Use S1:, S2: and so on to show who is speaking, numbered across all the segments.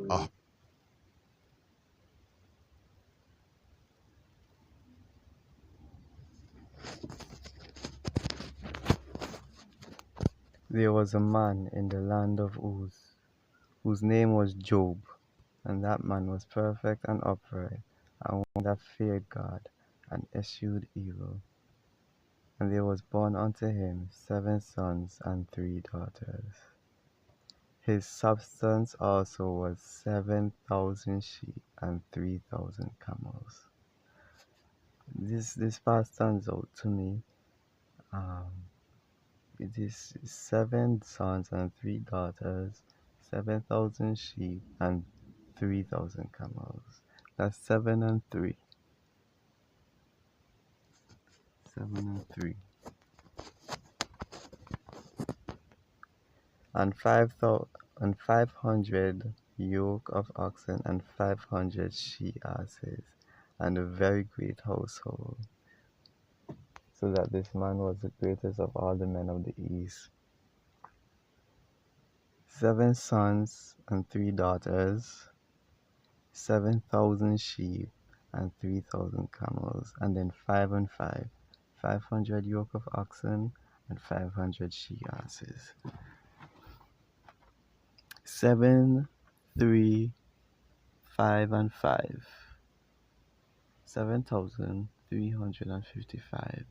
S1: up.
S2: There was a man in the land of Uz, whose name was Job, and that man was perfect and upright, and one that feared God, and eschewed evil. And there was born unto him 7 sons and 3 daughters. His substance also was 7,000 sheep and 3,000 camels. This part stands out to me. It is 7 sons and 3 daughters, 7,000 sheep and 3,000 camels. That's 7 and 3. 7 and 3. And 500 yoke of oxen and 500 she asses, and a very great household. So that this man was the greatest of all the men of the east. 7 sons and 3 daughters, 7,000 sheep and 3,000 camels, and then 5 and 5, 500 yoke of oxen and 500 she asses. 7, 3, 5, and 5, 7,355.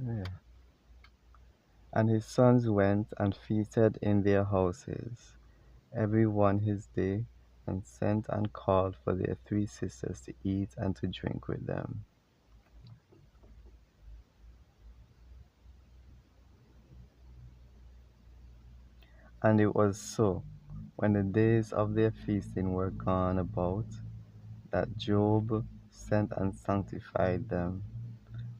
S2: Yeah. And his sons went and feasted in their houses, every one his day, and sent and called for their 3 sisters to eat and to drink with them. And it was so, when the days of their feasting were gone about, that Job sent and sanctified them,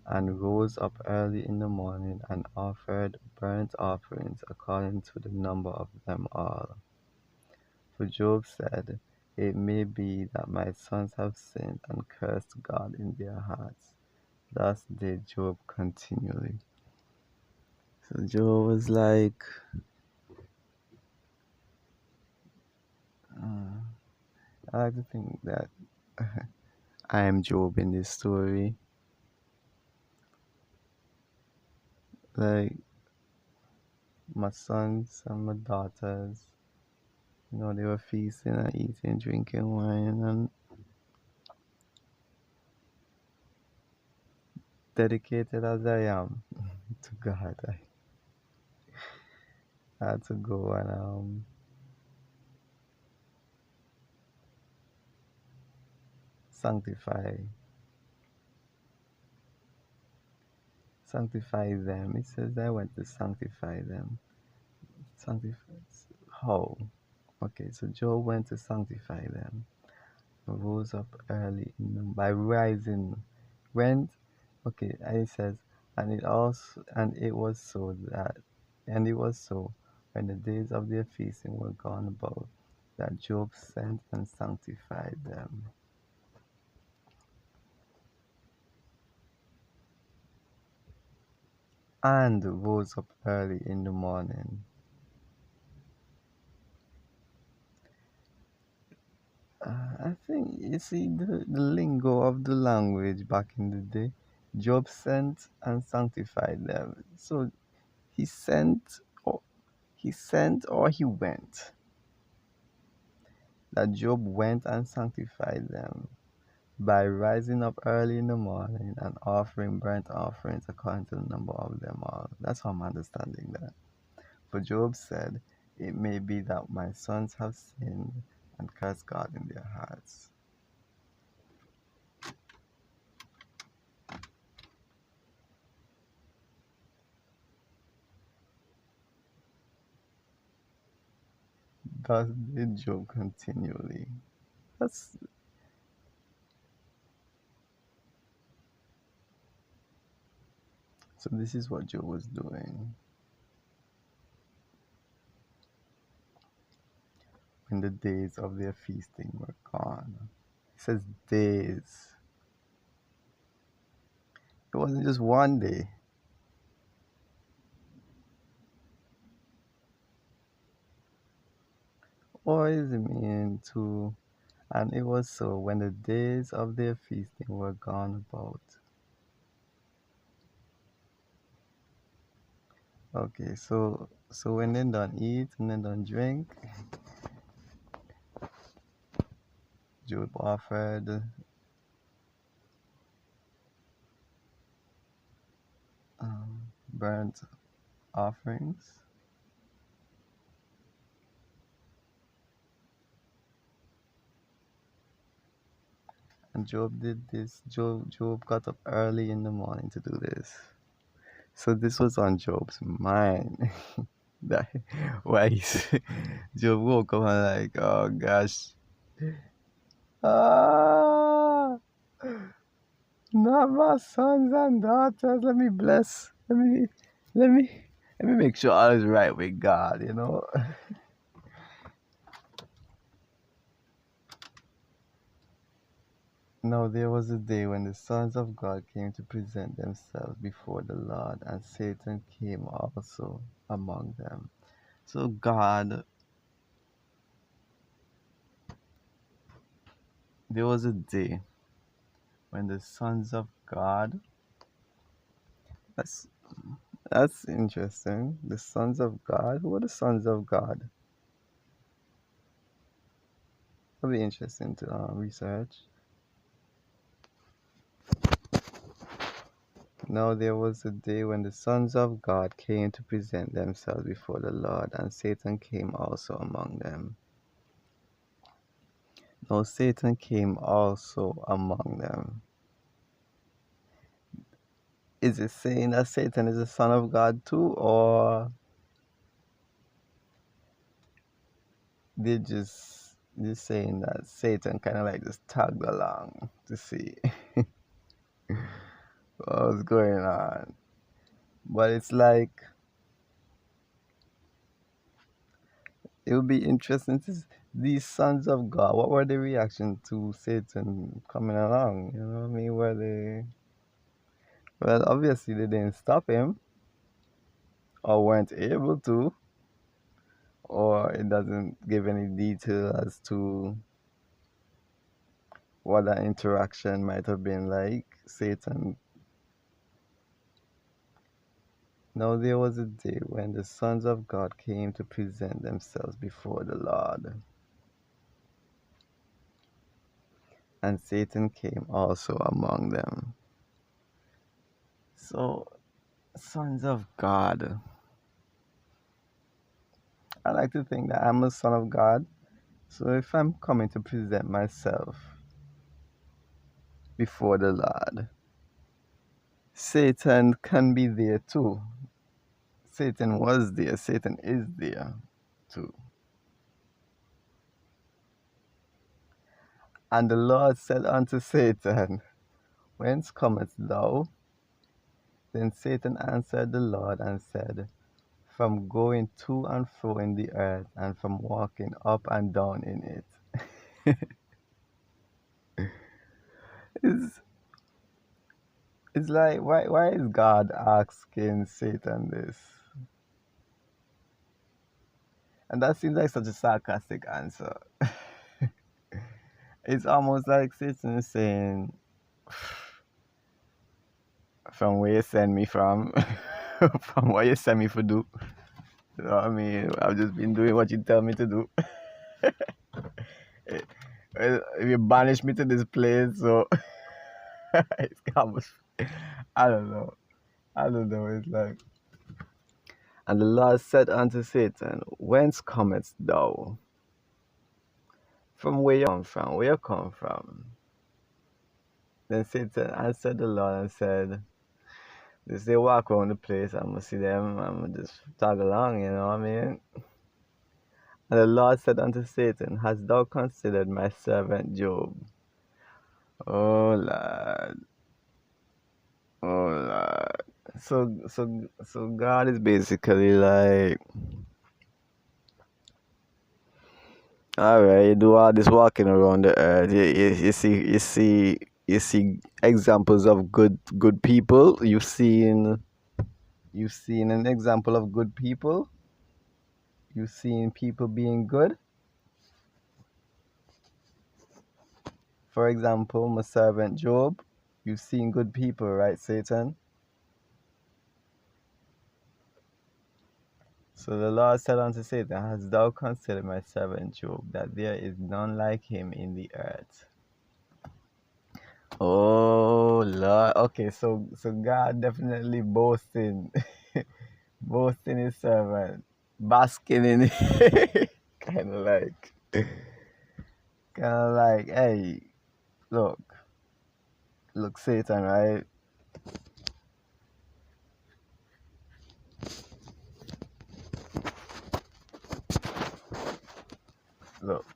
S2: and rose up early in the morning, and offered burnt offerings according to the number of them all. For Job said, It may be that my sons have sinned and cursed God in their hearts. Thus did Job continually. So Job was like, I like to think that I am Job in this story. Like, my sons and my daughters, they were feasting and eating, drinking wine, and dedicated as I am to God, I had to go and sanctify them. It says I went to sanctify them. Sanctify how? Okay, so Job went to sanctify them. Rose up early by rising. Went. Okay, and it says, and it was so when the days of their feasting were gone about, that Job sent and sanctified them. And rose up early in the morning. I think, you see, the lingo of the language back in the day, Job sent and sanctified them. So he sent or he went. That Job went and sanctified them by rising up early in the morning and offering burnt offerings according to the number of them all. That's how I'm understanding that. For Job said, It may be that my sons have sinned and cursed God in their hearts. Thus did Job continually. That's So this is what Job was doing when the days of their feasting were gone. He says days. It wasn't just one day. Or is it mean to? And it was so when the days of their feasting were gone about. Okay, so when they done eat and they done drink, Job offered burnt offerings. And Job did this. Job got up early in the morning to do this. So this was on Job's mind. that why Job woke up and like, oh gosh, ah, not my sons and daughters. Let me bless. Let me let me make sure all is right with God. Now there was a day when the sons of God came to present themselves before the Lord, and Satan came also among them. So there was a day when the sons of God. That's that's interesting. The sons of God. Who are the sons of God? That'll be interesting to research. Now there was a day when the sons of God came to present themselves before the Lord, and Satan came also among them. Now Satan came also among them. Is it saying that Satan is a son of God too, or they just saying that Satan kind of like just tagged along to see what's going on? But it's like it would be interesting to these sons of God. What were the reaction to Satan coming along? You know what I mean? Were they well? Obviously, they didn't stop him, or weren't able to, or it doesn't give any detail as to what that interaction might have been like. Satan. Now there was a day when the sons of God came to present themselves before the Lord, and Satan came also among them. So, sons of God. I like to think that I'm a son of God. So if I'm coming to present myself before the Lord, Satan can be there too. Satan was there. Satan is there too. And the Lord said unto Satan, whence comest thou? Then Satan answered the Lord and said, from going to and fro in the earth, and from walking up and down in it. it's, it's like, why is God asking Satan this? And that seems like such a sarcastic answer. It's almost like Satan is saying, from where you send me from, from what you send me for do. You know what I mean? I've just been doing what you tell me to do. If you banish me to this place, so it's almost, I don't know. I don't know. It's like, and the Lord said unto Satan, whence comest thou? From where you come from? Where you come from? Then Satan answered the Lord and said, just they walk around the place, I'm gonna see them, I'm gonna just tag along, you know what I mean? And the Lord said unto Satan, hast thou considered my servant Job? Oh Lord, oh Lord. So God is basically like, alright, you do all this walking around the earth. You see examples of good people. You've seen an example of good people. You've seen people being good. For example, my servant Job, you've seen good people, right, Satan? So the Lord said unto Satan, hast thou considered my servant Job, that there is none like him in the earth? Oh Lord. Okay, so God definitely boasting boasting his servant, basking in it. Kind of like, hey, look, look, Satan, right? Look,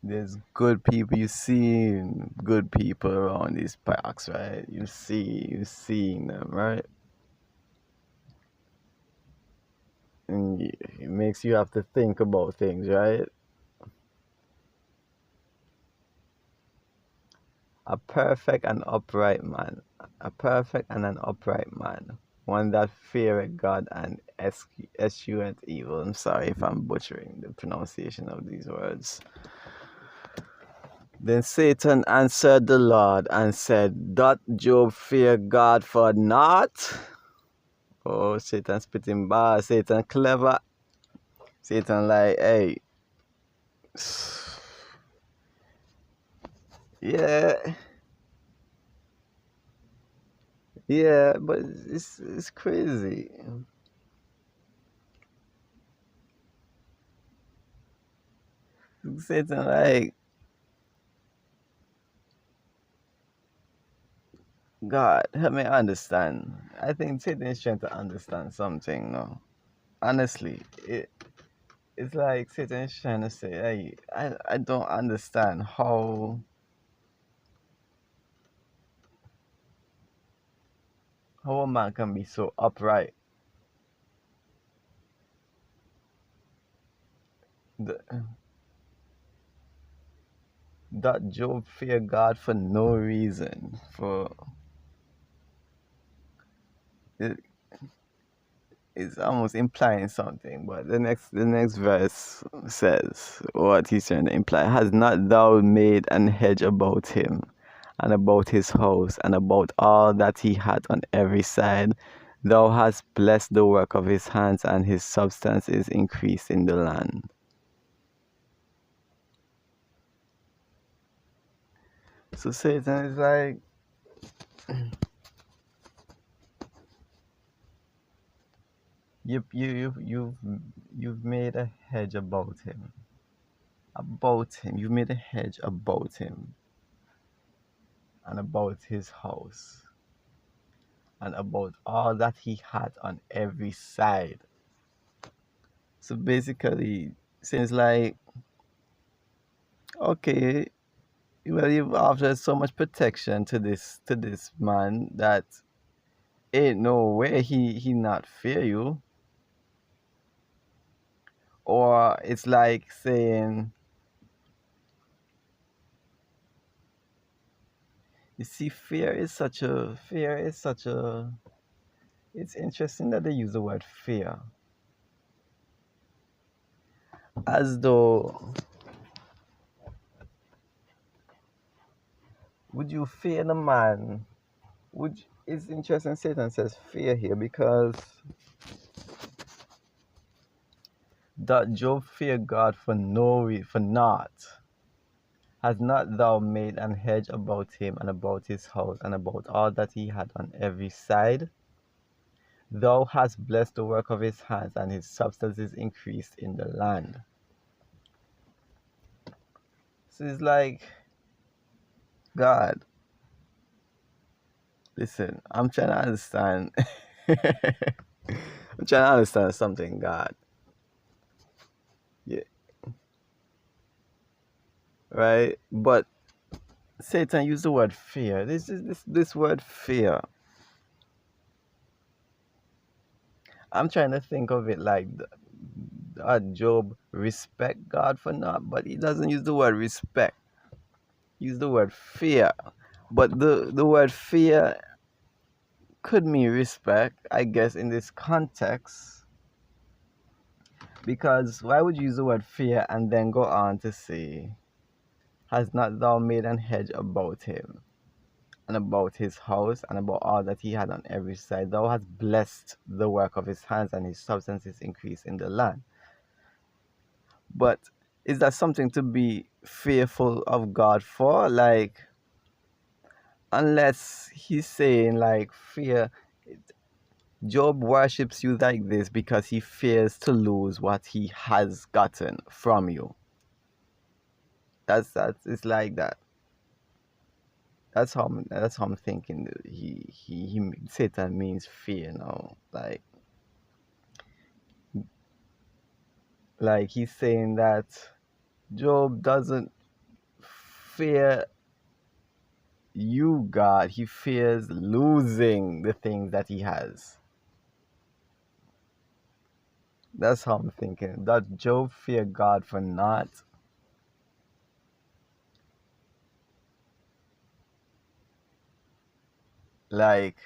S2: there's good people. You see good people around these parks, right? You seeing them, right? And it makes you have to think about things, right? A perfect and upright man, a perfect and an upright man, one that feareth God and escheweth evil. I'm sorry if I'm butchering the pronunciation of these words. Then Satan answered the Lord and said, doth Job fear God for naught? Oh, Satan spitting bars. Satan clever. Satan like, hey, yeah, yeah, but it's crazy. Satan like, God, help me understand. I think Satan is trying to understand something, no? Honestly, it's like Satan is trying to say, hey, I don't understand how a man can be so upright. The, that Job fear God for no reason. For it, it's almost implying something, but the next verse says what he's trying to imply. Has not thou made an hedge about him, and about his house, and about all that he hath on every side? Thou hast blessed the work of his hands, and his substance is increased in the land. So Satan is like, you've made a hedge about him. You've made a hedge about him, and about his house, and about all that he had on every side. So basically, seems like, okay, well, you've offered so much protection to this man that ain't no way he not fear you. Or it's like saying, you see, it's interesting that they use the word fear, as though, would you fear the man? It's interesting Satan says fear here, because that Job fear God for for naught. Has not thou made an hedge about him, and about his house, and about all that he had on every side? Thou hast blessed the work of his hands, and his substance is increased in the land. So it's like, God, listen, I'm trying to understand. I'm trying to understand something, God. Yeah, right? But Satan used the word fear. This word fear. I'm trying to think of it like Job respect God for not, but he doesn't use the word respect. He used the word fear. But the word fear could mean respect, I guess, in this context. Because why would you use the word fear and then go on to say, has not thou made an hedge about him, and about his house, and about all that he had on every side? Thou hast blessed the work of his hands, and his substance is increased in the land. But is that something to be fearful of God for? Like, unless he's saying, like, fear. Job worships you like this because he fears to lose what he has gotten from you. It's like that. That's how I'm thinking. He Satan means fear now. Like he's saying that Job doesn't fear you, God. He fears losing the things that he has. That's how I'm thinking. Does Job fear God for not? Like,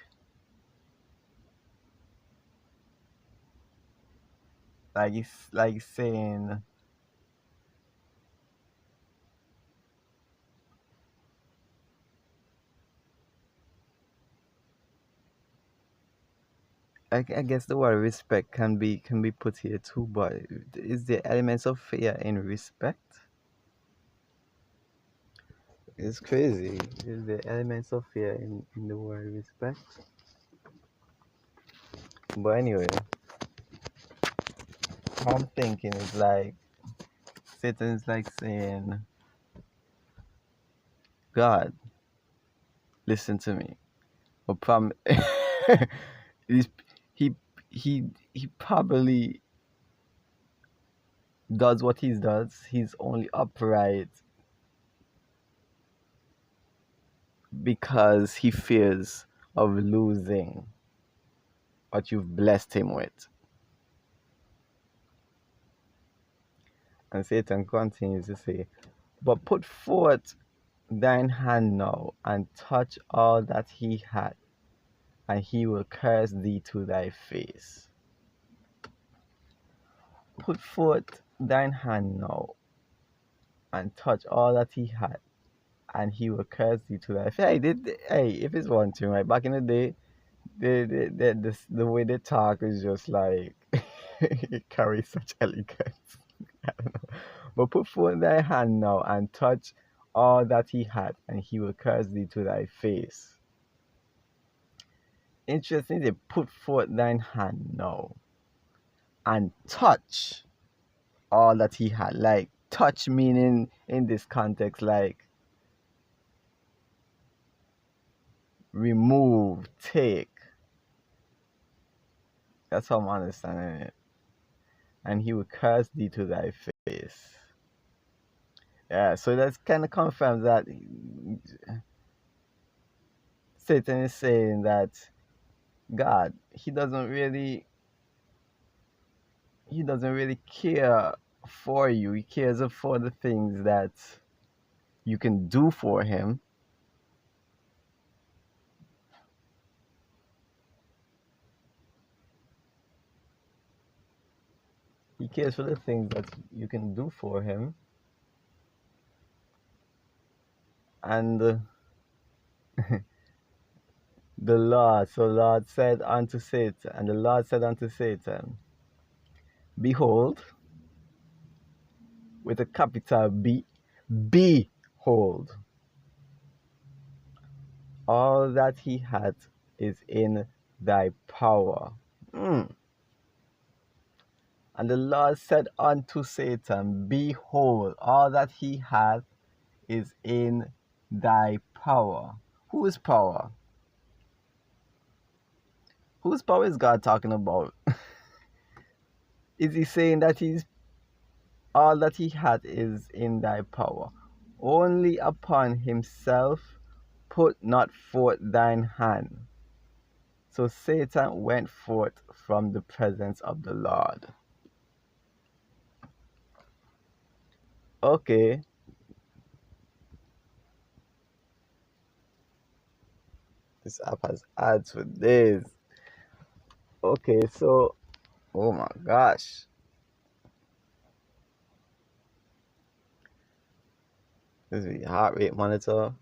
S2: he's like saying, I guess the word respect can be put here too, but is there elements of fear in respect? It's crazy. Is there elements of fear in the word respect? But anyway, how I'm thinking is like Satan's like saying, God, listen to me. But he's, he he he probably does what he does. He's only upright because he fears of losing what you've blessed him with. And Satan continues to say, but put forth thine hand now, and touch all that he had, and he will curse thee to thy face. Put forth thine hand now, and touch all that he had, and he will curse thee to thy face. Hey, if it's one thing, right? Back in the day, the way they talk is just like it carries such elegance. I don't know. But put forth thy hand now and touch all that he had, and he will curse thee to thy face. Interesting, they put forth thine hand now and touch all that he had. Like, touch meaning in this context, like, remove, take. That's how I'm understanding it. And he will curse thee to thy face. Yeah, so that's kind of confirms that Satan is saying that God, he doesn't really care for you. He cares for the things that you can do for him. He cares for the things that you can do for him. And the Lord said unto Satan, behold, with a capital B, behold, all that he hath is in thy power. And the Lord said unto Satan, behold, all that he hath is in thy power. Whose power? Whose power is God talking about? Is he saying that all that he hath is in thy power? Only upon himself put not forth thine hand. So Satan went forth from the presence of the Lord. Okay. This app has ads for days. Okay, so, oh my gosh. This is your heart rate monitor.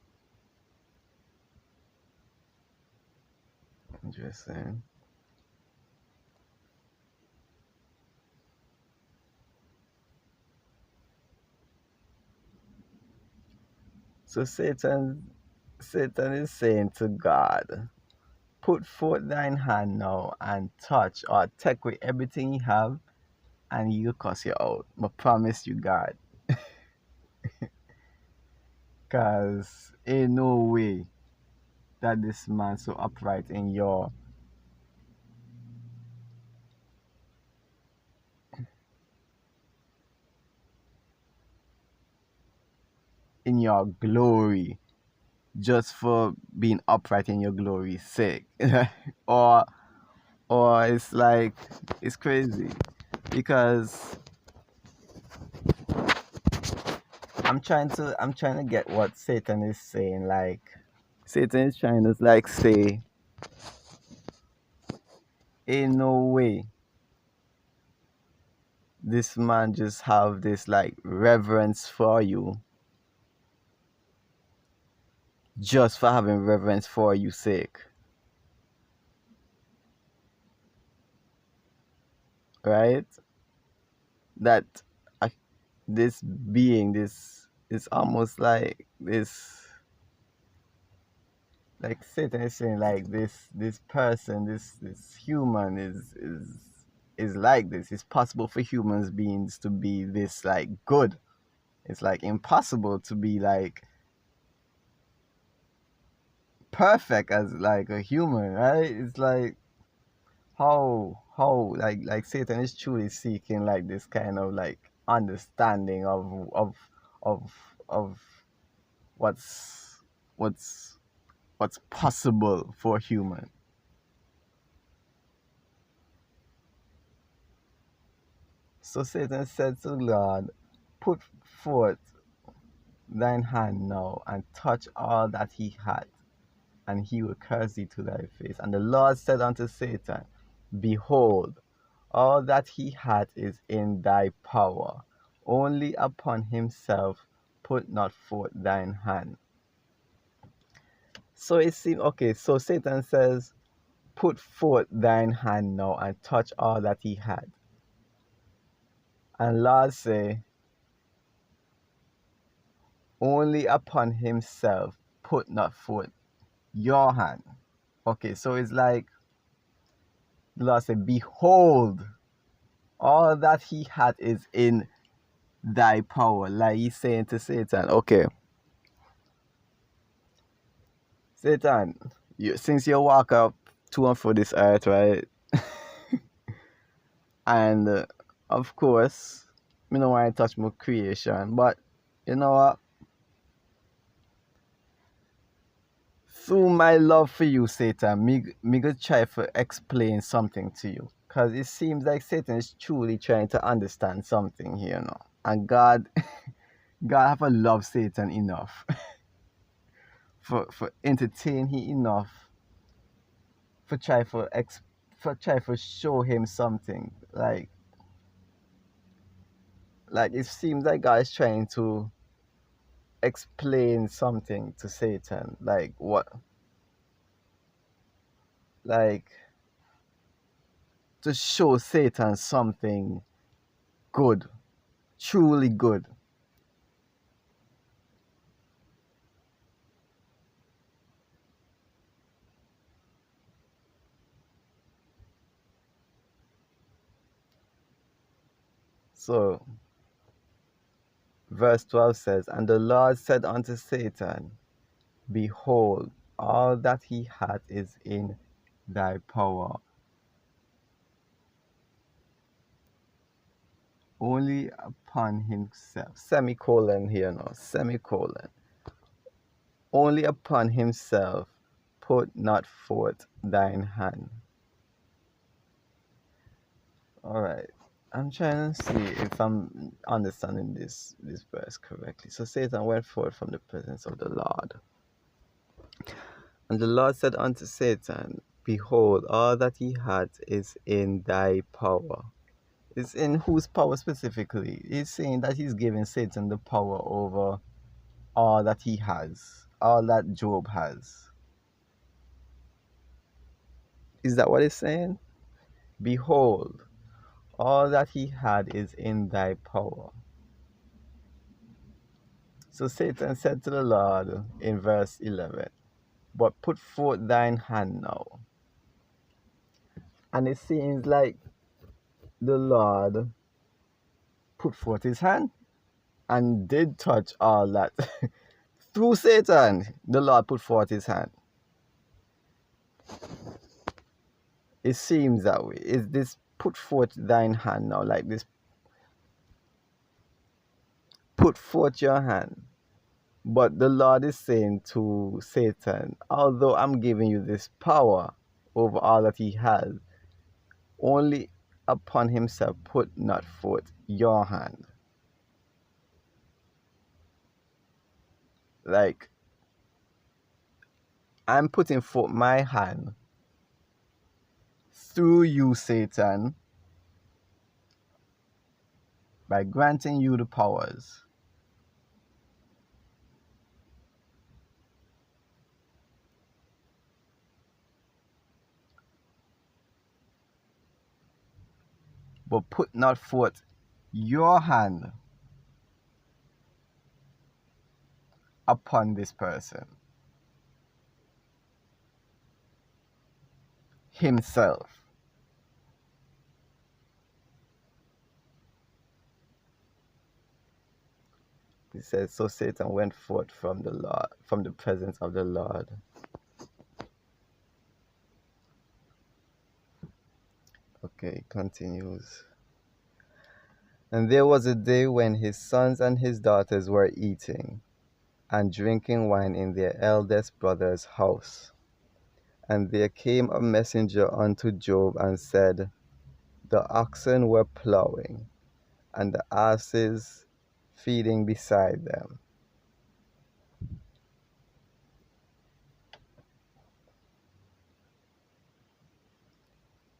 S2: Interesting. So Satan is saying to God, put forth thine hand now and touch or take away everything you have and he'll cuss you out. I promise you, God. Cause ain't no way that this man so upright in your glory just for being upright in your glory's sake. or or it's like it's crazy because I'm trying to get what Satan is saying. Like Satan is trying to like say, ain't no way this man just have this like reverence for you just for having reverence for you sake, right? That uh, this being, this is almost like this, like Satan is saying, like this person, this human is like this. It's possible for humans beings to be this like good. It's like impossible to be like perfect as like a human, right? It's like how like Satan is truly seeking like this kind of like understanding of of what's what's what's possible for human. So Satan said to God, put forth thine hand now and touch all that he had, and he will curse thee to thy face. And the Lord said unto Satan, behold, all that he had is in thy power. Only upon himself put not forth thine hand. So it seems okay. So Satan says, put forth thine hand now and touch all that he had. And Lord say, only upon himself put not forth your hand. Okay, so it's like the Lord said, behold, all that he had is in thy power. Like he's saying to Satan, okay, Satan, since you walk up to and fro this earth, right? And of course, me no want to touch my creation, but you know what? Through my love for you, Satan, me go try to explain something to you. Because it seems like Satan is truly trying to understand something here now. And God, God have a love Satan enough for entertain he enough for try for show him something. Like it seems like God is trying to explain something to Satan. Like what? Like to show Satan something good, truly good. So verse 12 says, and the Lord said unto Satan, behold, all that he hath is in thy power. Only upon himself. Semicolon here now. Semicolon. Only upon himself put not forth thine hand. Alright. I'm trying to see if I'm understanding this verse correctly. So Satan went forth from the presence of the Lord. And the Lord said unto Satan, behold, all that he had is in thy power. It's in whose power specifically? He's saying that he's giving Satan the power over all that he has, all that Job has. Is that what it's saying? Behold, all that he had is in thy power. So Satan said to the Lord in verse 11, but put forth thine hand now. And it seems like the Lord put forth his hand and did touch all that. Through Satan, the Lord put forth his hand. It seems that way. Is this put forth thine hand now? Like this, put forth your hand. But the Lord is saying to Satan, although I'm giving you this power over all that he has, only upon himself put not forth your hand. Like, I'm putting forth my hand through you, Satan, by granting you the powers. But put not forth your hand upon this person himself. He says, so Satan went forth from the Lord, from the presence of the Lord. Okay, continues. And there was a day when his sons and his daughters were eating and drinking wine in their eldest brother's house. And there came a messenger unto Job and said, the oxen were plowing, and the asses feeding beside them.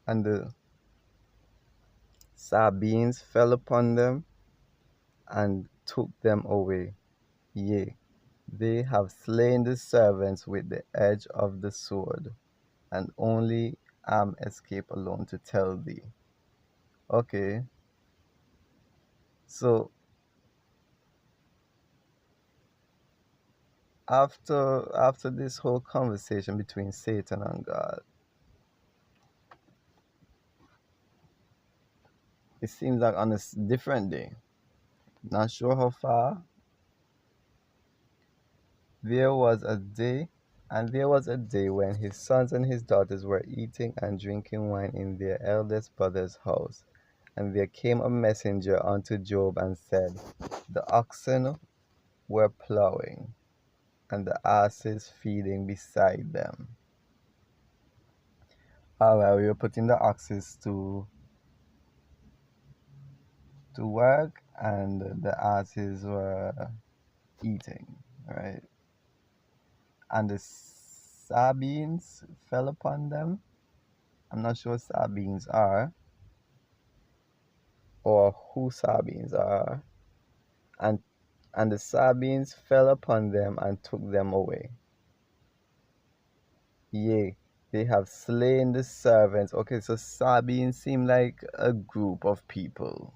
S2: And the Sabines fell upon them and took them away. Yea, they have slain the servants with the edge of the sword, and only am escaped alone to tell thee. Okay, so after this whole conversation between Satan and God, it seems like on a different day, not sure how far, there was a day when his sons and his daughters were eating and drinking wine in their eldest brother's house. And there came a messenger unto Job and said, the oxen were plowing, and the asses feeding beside them. Alright, we were putting the oxes to work, and the asses were eating, right? And the Sabines fell upon them. I'm not sure what Sabines are, or who Sabines are. And the Sabines fell upon them and took them away. Yea, they have slain the servants. Okay, so Sabines seem like a group of people.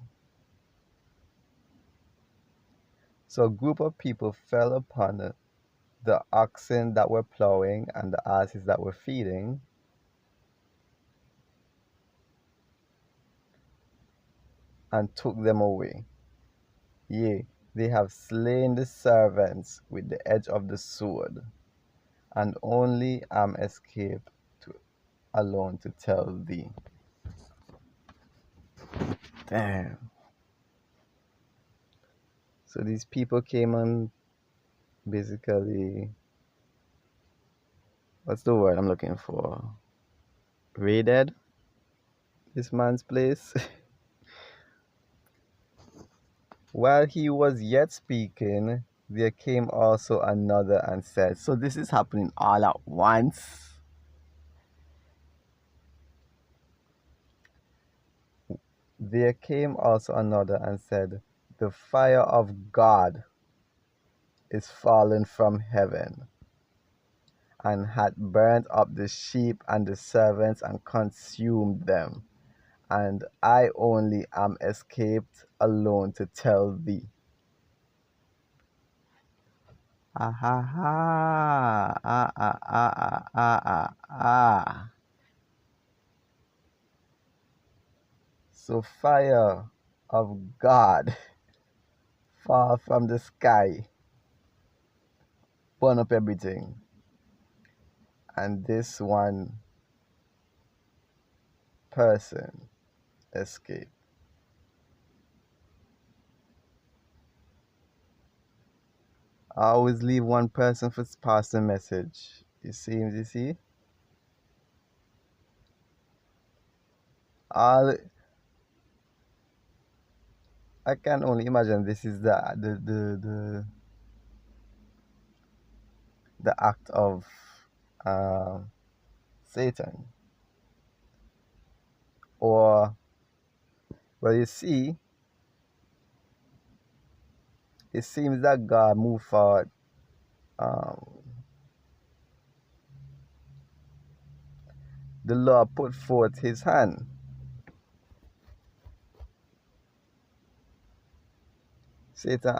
S2: So a group of people fell upon the oxen that were plowing and the asses that were feeding, and took them away. Yea, they have slain the servants with the edge of the sword, and only am escaped alone to tell thee. Damn. So these people came and basically, what's the word I'm looking for? Raided this man's place. While he was yet speaking, there came also another and said, so this is happening all at once. There came also another and said, the fire of God is fallen from heaven, and hath burnt up the sheep and the servants, and consumed them. And I only am escaped alone to tell thee. Ah ha ha, ah ah ah ah ah ah ah. So fire of God fall from the sky, burn up everything, and this one person escaped. I always leave one person for pass the message. You see? All I can only imagine this is the act of uh, Satan. Or well, you see, it seems that God moved forward. The Lord put forth his hand. Satan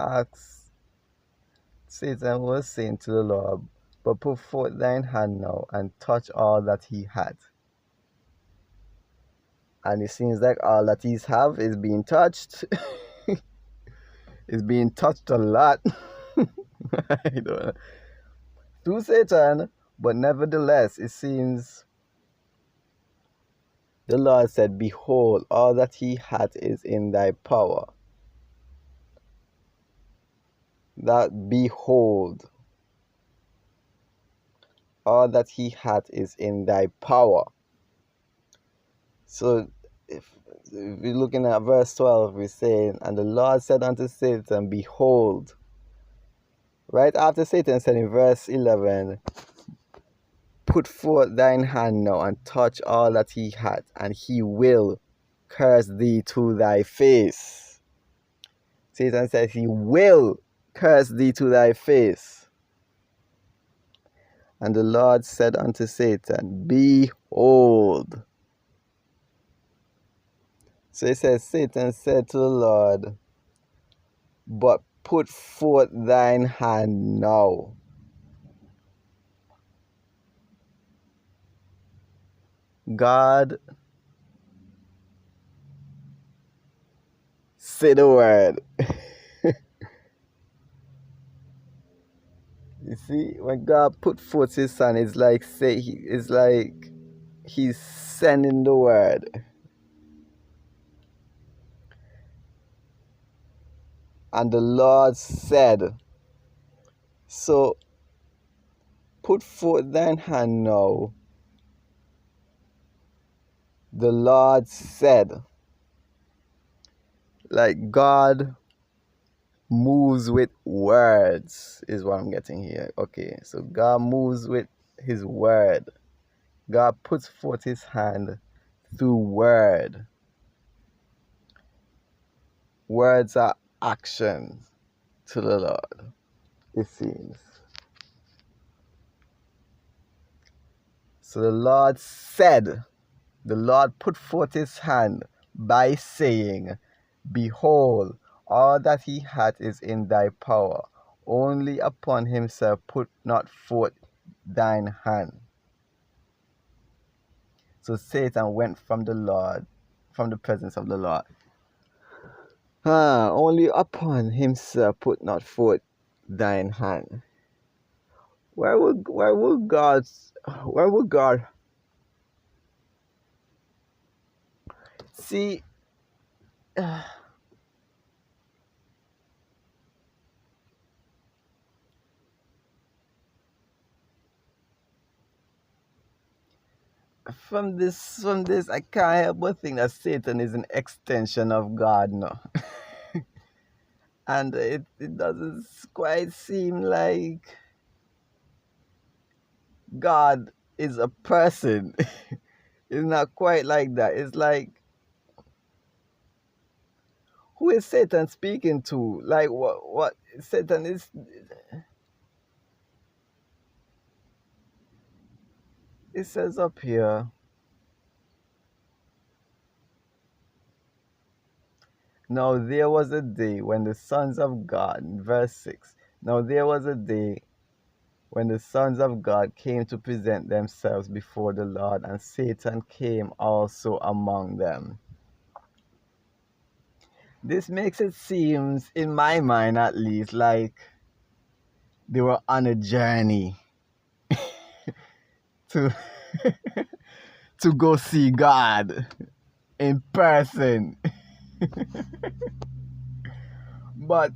S2: was saying to the Lord, but put forth thine hand now and touch all that he had. And it seems like all that he's have is being touched. It's being touched a lot. I don't know. Through Satan, but nevertheless, it seems the Lord said, behold, all that he hath is in thy power. That behold, all that he hath is in thy power. So if we're looking at verse 12, we're saying, and the Lord said unto Satan, behold. Right after Satan said in verse 11, put forth thine hand now and touch all that he hath, and he will curse thee to thy face. Satan says he will curse thee to thy face. And the Lord said unto Satan, behold. So it says, Satan said to the Lord, but put forth thine hand now. God said the word. You see, when God put forth his hand, it's like he's sending the word. And the Lord said, so put forth thine hand now. The Lord said, like God moves with words is what I'm getting here. Okay, so God moves with his word. God puts forth his hand through word. Words are actions to the Lord, it seems. So the Lord said, the Lord put forth his hand by saying, behold, all that he hath is in thy power. Only upon himself put not forth thine hand. So Satan went from the Lord, from the presence of the Lord. Only upon himself put not forth thine hand. Where would God see? From this, I can't help but think that Satan is an extension of God now. And it doesn't quite seem like God is a person. It's not quite like that. It's like, who is Satan speaking to? Like what Satan is, It says up here, now there was a day when the sons of God, verse 6, now there was a day when the sons of God came to present themselves before the Lord, and Satan came also among them. This makes it seem, in my mind at least, like they were on a journey to to go see God in person. but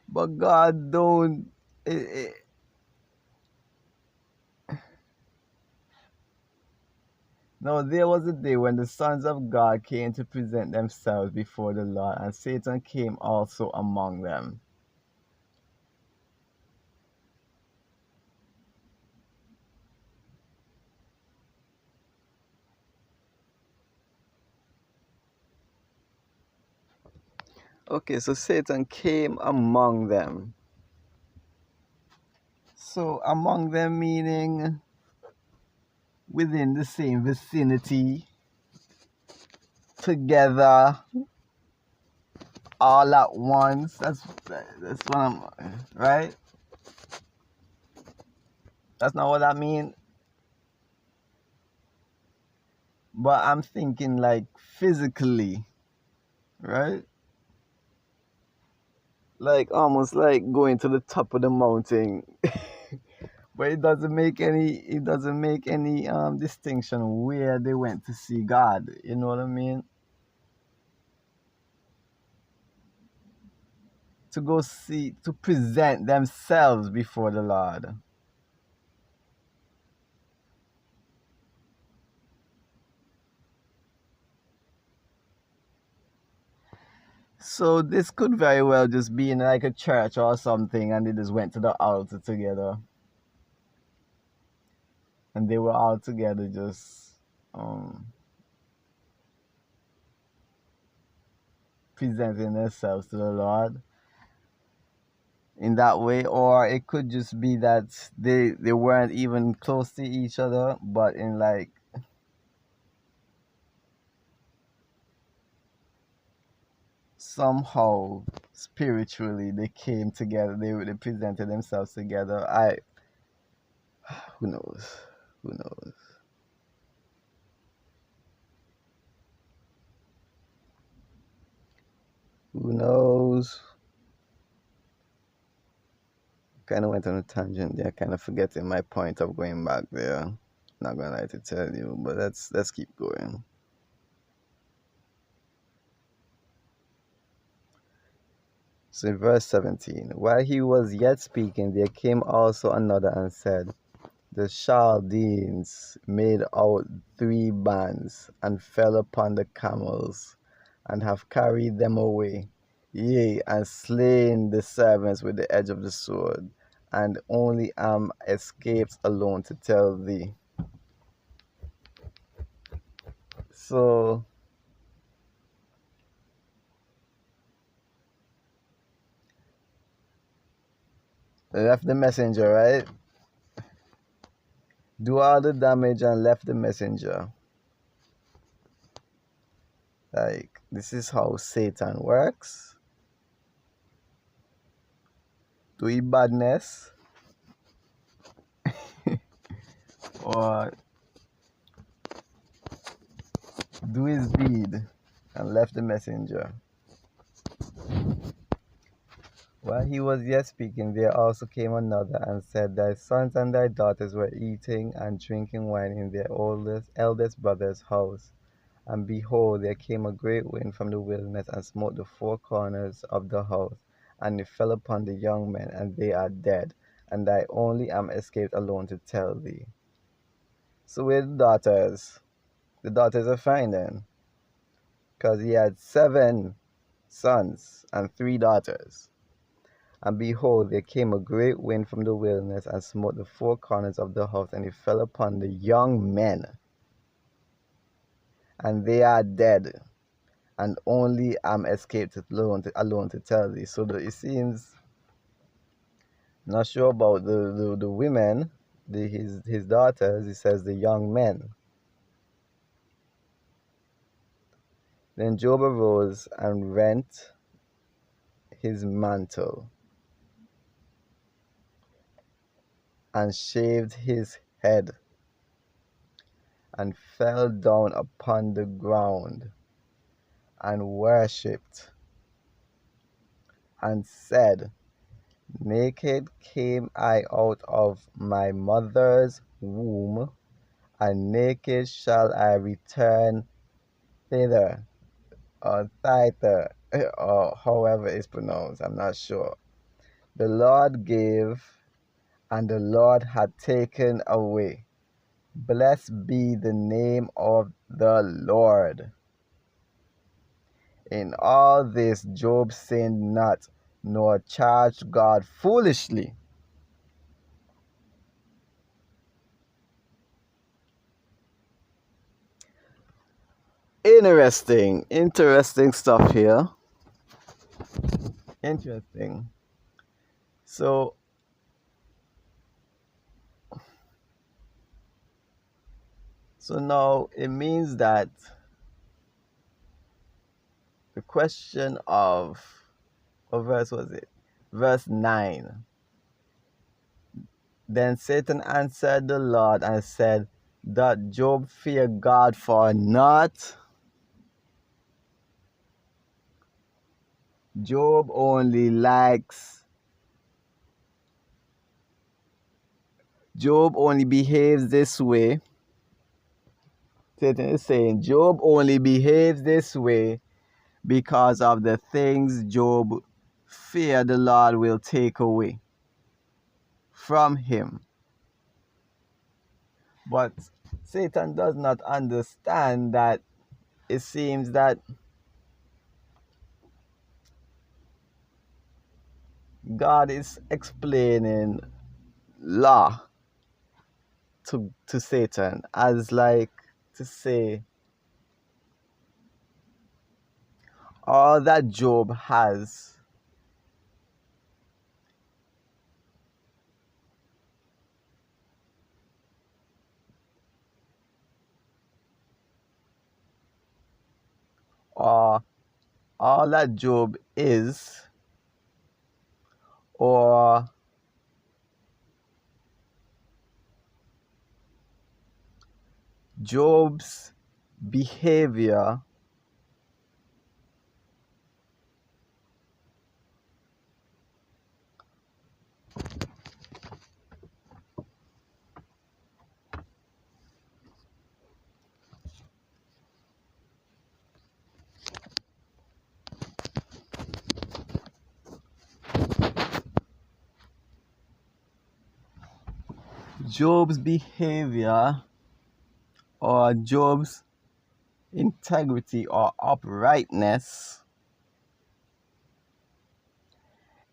S2: but God don't. No, there was a day when the sons of God came to present themselves before the Lord, and Satan came also among them. Okay, so Satan came among them. So among them meaning within the same vicinity, together, all at once. That's what I'm right. That's not what I mean. But I'm thinking like physically, right? Like almost like going to the top of the mountain. But it doesn't make any distinction where they went to see God. You know what I mean? To go see, to present themselves before the Lord. So this could very well just be in like a church or something, and they just went to the altar together, and they were all together just um, presenting themselves to the Lord in that way. Or it could just be that they weren't even close to each other, but in like somehow spiritually they came together. They presented themselves together. Who knows? Who knows? Who knows? Kind of went on a tangent there, kind of forgetting my point of going back there. Not gonna lie to tell you, but let's keep going. So in verse 17, while he was yet speaking, there came also another and said, the Chaldeans made out 3 bands, and fell upon the camels, and have carried them away, yea, and slain the servants with the edge of the sword, and only am escaped alone to tell thee. So left the messenger, right? Do all the damage and left the messenger. Like, this is how Satan works. Do he badness, or do his deed and left the messenger. While he was yet speaking, there also came another and said, thy sons and thy daughters were eating and drinking wine in their eldest brother's house. And behold, there came a great wind from the wilderness, and smote the 4 corners of the house, and it fell upon the young men, and they are dead. And I only am escaped alone to tell thee. So where the daughters? The daughters are fine then, because he had 7 sons and 3 daughters. And behold, there came a great wind from the wilderness, and smote the 4 corners of the house, and it fell upon the young men, and they are dead. and only am escaped alone to tell thee. So it seems, not sure about the women, his daughters. He says the young men. Then Job arose and rent his mantle and shaved his head and fell down upon the ground and worshipped and said, Naked came I out of my mother's womb, and naked shall I return thither, or thither, or however it's pronounced, I'm not sure. The Lord gave, and the Lord had taken away. Blessed be the name of the Lord. In all this Job sinned not, nor charged God foolishly. Interesting stuff here. Interesting. So now it means that the question of what verse was it? Verse 9. Then Satan answered the Lord and said, Doth Job fear God for naught? Job only behaves this way. Satan is saying Job only behaves this way because of the things Job fear the Lord will take away from him. But Satan does not understand that it seems that God is explaining law to Satan as like to say all that Job has or all that Job is or Job's behavior Job's behavior or Job's integrity or uprightness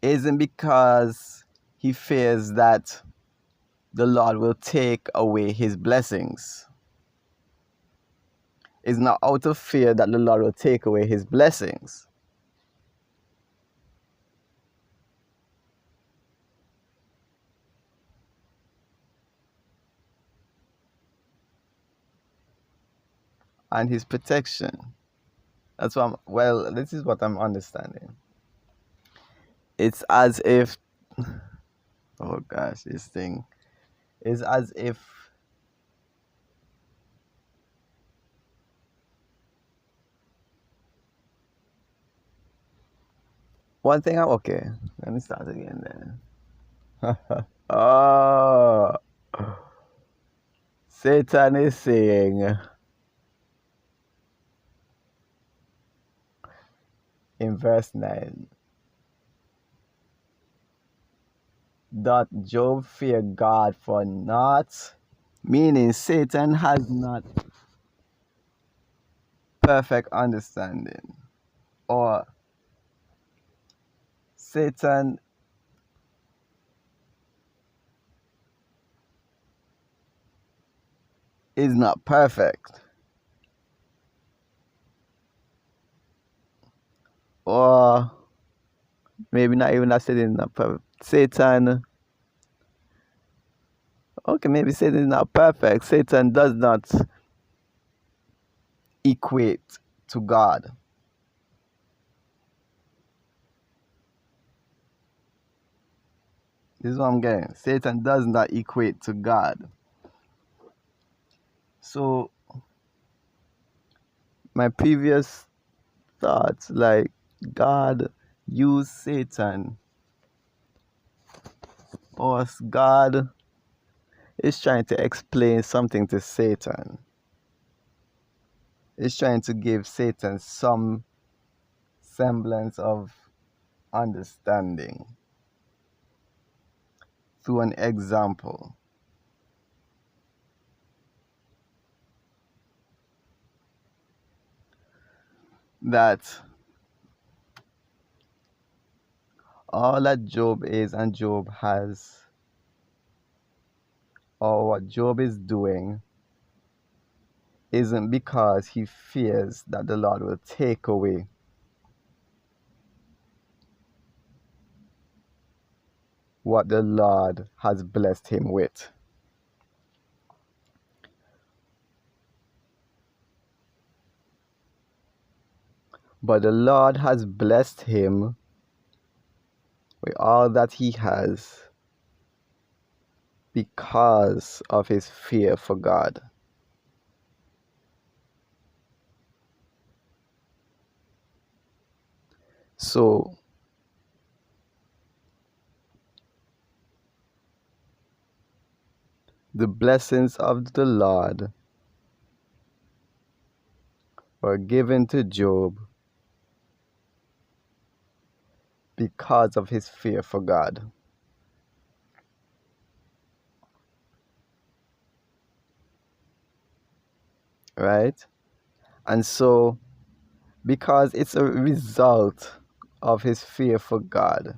S2: isn't because he fears that the Lord will take away his blessings. It's not out of fear that the Lord will take away his blessings. And his protection. That's what this is what I'm understanding. It's as if, oh gosh, this thing is as if one thing okay, let me start again then. Oh, Satan is saying in verse 9, Doth Job fear God for naught? Meaning Satan has not perfect understanding, or Satan is not perfect. Or maybe not even that Satan is not perfect. Satan, okay, maybe Satan is not perfect. Satan does not equate to God. This is what I'm getting. Satan does not equate to God. So my previous thoughts, like God used Satan, or God is trying to explain something to Satan. It's trying to give Satan some semblance of understanding through an example. That all that Job is and Job has, or what Job is doing, isn't because he fears that the Lord will take away what the Lord has blessed him with. But the Lord has blessed him with all that he has because of his fear for God. So the blessings of the Lord were given to Job because of his fear for God. Right? And so, because it's a result of his fear for God,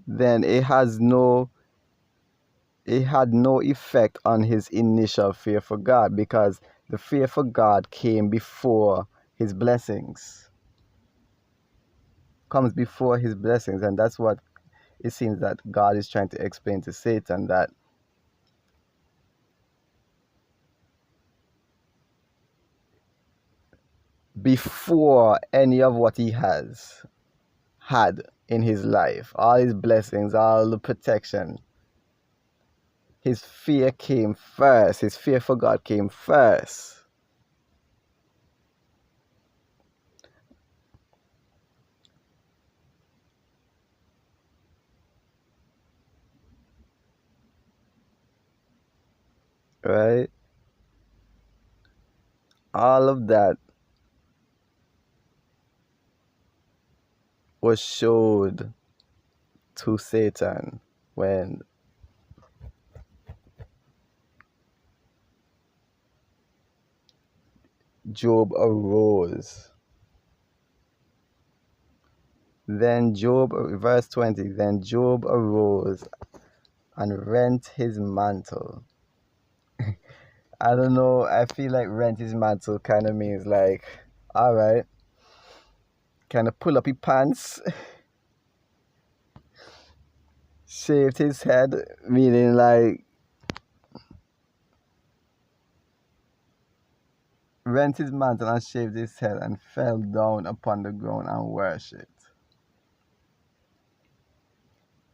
S2: then it had no effect on his initial fear for God, because the fear for God came before his blessings. Comes before his blessings, and that's what it seems that God is trying to explain to Satan, that before any of what he has had in his life, all his blessings, all the protection, his fear came first. His fear for God came first. Right? All of that was showed to Satan when Job arose. Then Job, verse 20, then Job arose and rent his mantle. I don't know, I feel like rent his mantle kind of means like, all right, kind of pull up his pants, shaved his head, meaning like rent his mantle and shaved his head and fell down upon the ground and worshipped.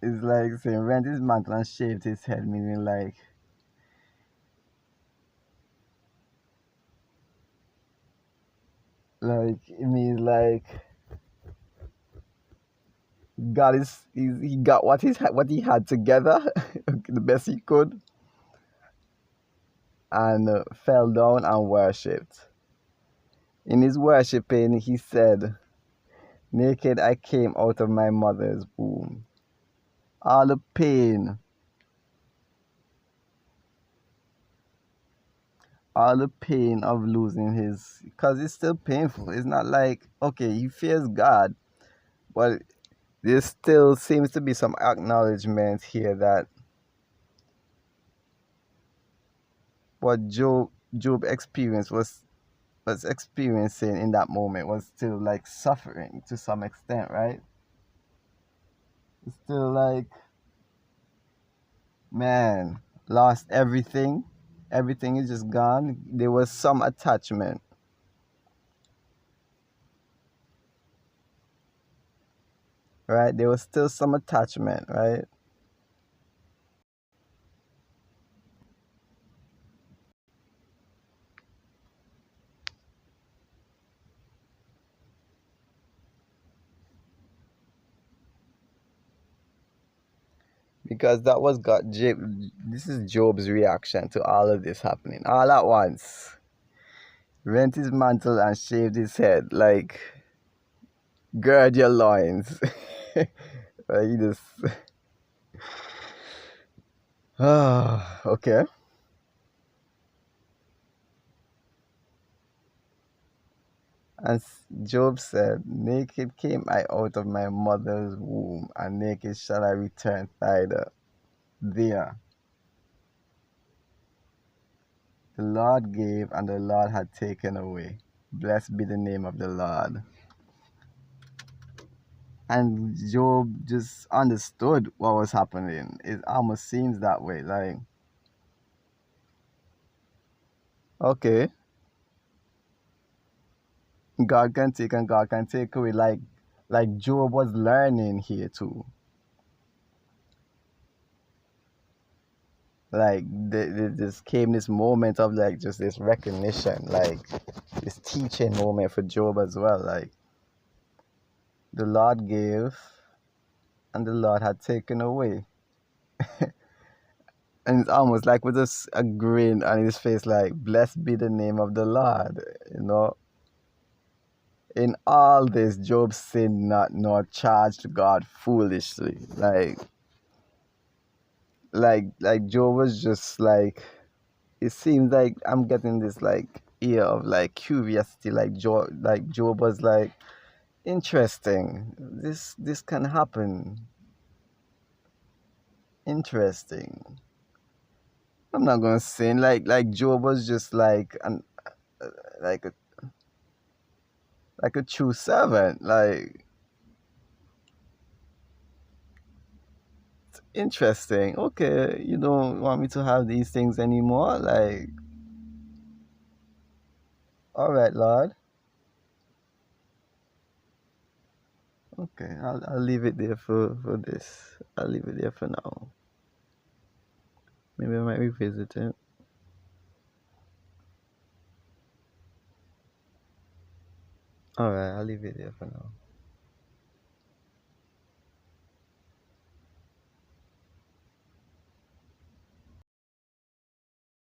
S2: It's like saying rent his mantle and shaved his head, meaning like it means like he got what he had together the best he could, and fell down and worshipped. In his worshiping, he said, "Naked I came out of my mother's womb." All the pain, of losing his, because it's still painful. It's not like, okay, he fears God, but there still seems to be some acknowledgement here that what Job experienced was experiencing in that moment was still like suffering to some extent, right? It's still like, man, lost everything. Everything is just gone. There was some attachment, right? There was still some attachment, right? Because that was God. This is Job's reaction to all of this happening all at once. Rent his mantle and shaved his head. Like, gird your loins. Like, he just. Ah, okay. And Job said, naked came I out of my mother's womb, and naked shall I return thither. There. The Lord gave, and the Lord had taken away. Blessed be the name of the Lord. And Job just understood what was happening. It almost seems that way. Like, okay, God can take and God can take away. Like Job was learning here too. Like this came this moment of like just this recognition, like this teaching moment for Job as well. Like the Lord gave and the Lord had taken away. And it's almost like with a grin on his face, like, blessed be the name of the Lord. You know, in all this, Job sinned not nor charged God foolishly. Like Job was just like, it seems like I'm getting this like ear of like curiosity. Job was like, interesting. This can happen. Interesting. I'm not gonna sin. Like Job was just like a like a true servant. Like, interesting. Okay, you don't want me to have these things anymore. Like, all right, Lord. Okay, I'll leave it there for this. I'll leave it there for now. Maybe I might revisit it. All right, I'll leave it there for now.